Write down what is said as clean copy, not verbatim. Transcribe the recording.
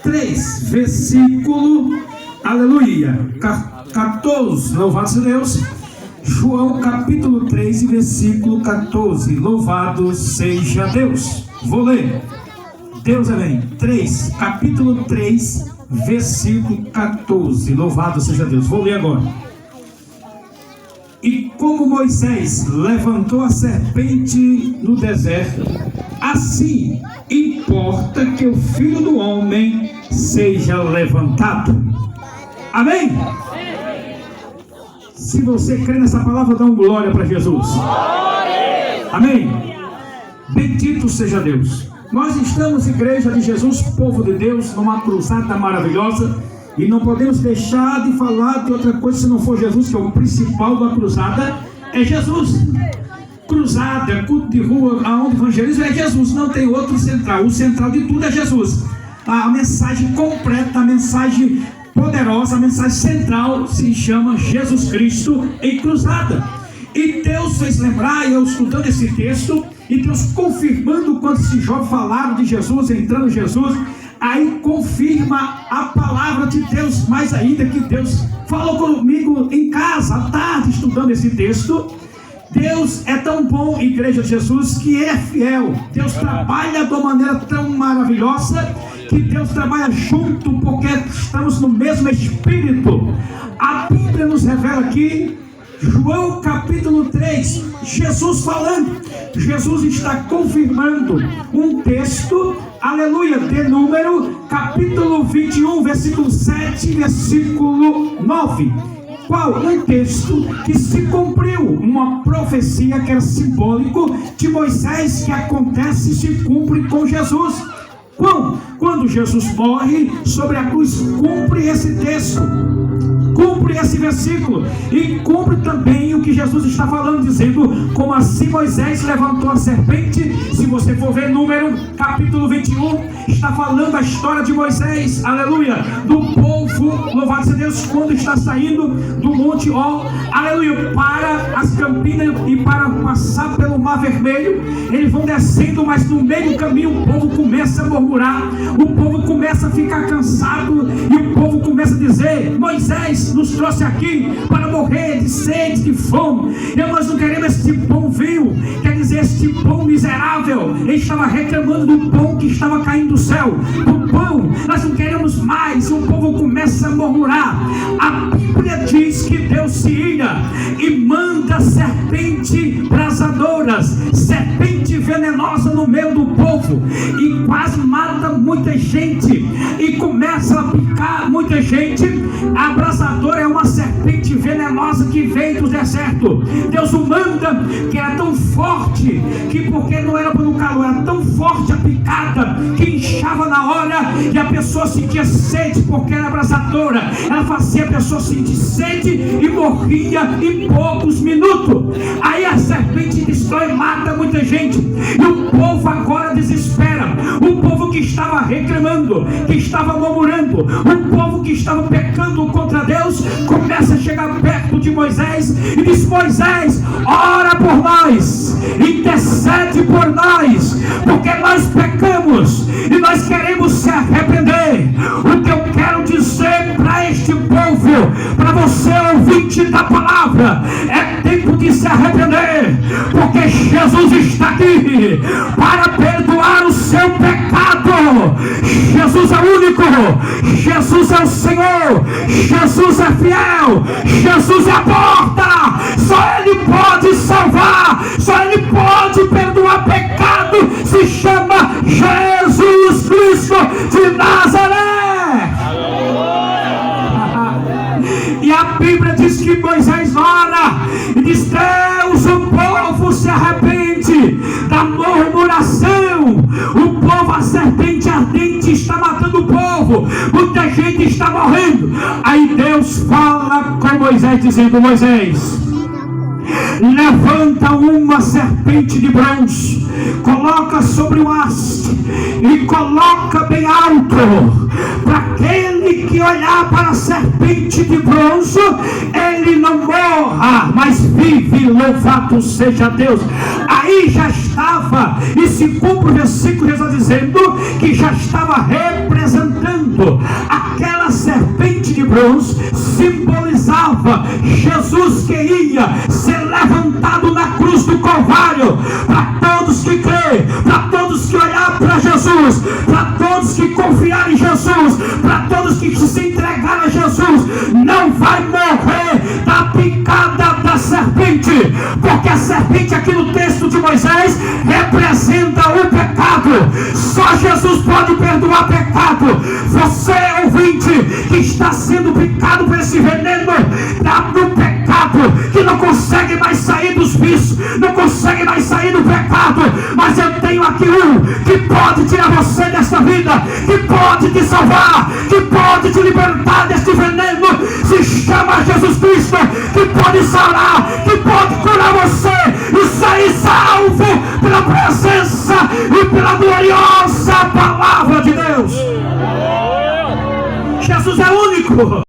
3, versículo, aleluia, 14, louvado seja Deus. João capítulo 3, versículo 14, louvado seja Deus. Vou ler, Deus amém. 3, capítulo 3, versículo 14, louvado seja Deus. Vou ler agora. E como Moisés levantou a serpente no deserto, assim importa que o Filho do Homem seja levantado. Amém? Se você crê nessa palavra, dá uma glória para Jesus. Amém? Bendito seja Deus. Nós estamos, igreja de Jesus, povo de Deus, numa cruzada maravilhosa. E não podemos deixar de falar de outra coisa se não for Jesus, que é o principal da cruzada, é Jesus. Cruzada, culto de rua, aonde evangelismo é Jesus, não tem outro central. O central de tudo é Jesus. A mensagem completa, a mensagem poderosa, a mensagem central se chama Jesus Cristo em cruzada. E Deus fez lembrar, eu estudando esse texto, e Deus confirmando quando esses jovens falaram de Jesus, entrando em Jesus, aí confirma a palavra de Deus, mais ainda que Deus falou comigo em casa, à tarde, estudando esse texto. Deus é tão bom, igreja de Jesus, que é fiel. Deus trabalha de uma maneira tão maravilhosa, que Deus trabalha junto, porque estamos no mesmo Espírito. A Bíblia nos revela aqui, João capítulo 3, Jesus falando. Jesus está confirmando um texto, aleluia, de Número capítulo 21, versículo 7, versículo 9. Qual? Um texto que se cumpriu, uma profecia que era simbólico de Moisés, que acontece e se cumpre com Jesus. Quando Jesus morre sobre a cruz, cumpre esse texto, cumpre esse versículo, e cumpre também o que Jesus está falando, dizendo, como assim Moisés levantou a serpente. Se você for ver Número capítulo 21, está falando a história de Moisés, aleluia, do povo, louvado seja Deus, quando está saindo do Monte Ó, aleluia, para as campinas e para passar pelo Mar Vermelho. Eles vão descendo, mas no meio do caminho o povo começa a murmurar, o povo começa a ficar cansado, e o povo começa a dizer: Moisés nos trouxe aqui para morrer de sede, de fome, e nós não queremos este pão vil, quer dizer, este pão miserável. Ele estava reclamando do pão que estava caindo do céu, do pão, nós não queremos mais. E o povo começa a murmurar. A Bíblia diz que Deus se ira e manda serpente brasadoras, serpente venenosa no meio do povo, e quase mata muita gente, e começa a picar muita gente. A abrasadora é uma serpente venenosa que veio do deserto. Deus o manda, que era tão forte, que porque não era pelo calor, era tão forte a picada, que inchava na hora, e a pessoa sentia sede, porque era abrasadora. Ela fazia a pessoa sentir sede e morria em poucos minutos. Aí a serpente destrói, mata muita gente, e o povo agora desespera. O povo que estava reclamando, que estava murmurando, o povo que estava pecando contra Deus, começa a chegar perto de Moisés e diz: Moisés, ora por nós, intercede por nós, porque nós pecamos e nós queremos se arrepender. O que eu quero dizer para este povo, para você ouvinte da palavra, é tempo de se arrepender, porque Jesus está aqui para perdoar o seu pecado. Jesus é único, Jesus é o Senhor, Jesus é fiel, Jesus é a porta. Só Ele pode salvar, só Ele pode perdoar pecado. Se chama Jesus Cristo de Nazaré. E a Bíblia diz que Moisés ora e diz: Deus, o povo se arrepende da murmuração. O povo, a serpente ardente está matando o povo, muita gente está morrendo. Aí Deus fala com Moisés dizendo: Moisés, levanta uma serpente de bronze, coloca sobre o haste e coloca bem alto, para aquele que olhar para a serpente de bronze, ele não morra, mas vive. Louvado seja Deus. Aí já estava, e se cumpre o versículo, já está dizendo que já estava representando Testamento. Aquela serpente de bronze simbolizava Jesus que ia ser levantado na cruz do Calvário. Para todos que creem, para todos que olhar para Jesus, para todos que confiar em Jesus, para todos que se entregar a Jesus, não vai morrer da picada da serpente, porque a serpente aqui no texto de Moisés representa o pecado. Só Jesus pode perdoar pecado. Você, ouvinte, que está sendo picado por esse veneno do pecado, que não consegue mais sair dos vícios, não consegue mais sair do pecado, mas eu tenho aqui um que pode tirar você desta vida, que pode te salvar, que pode te libertar deste veneno. Se chama Jesus Cristo, que pode sarar, que pode curar você e sair salvo pela presença e pela gloriosa palavra de Deus. Jesus é único.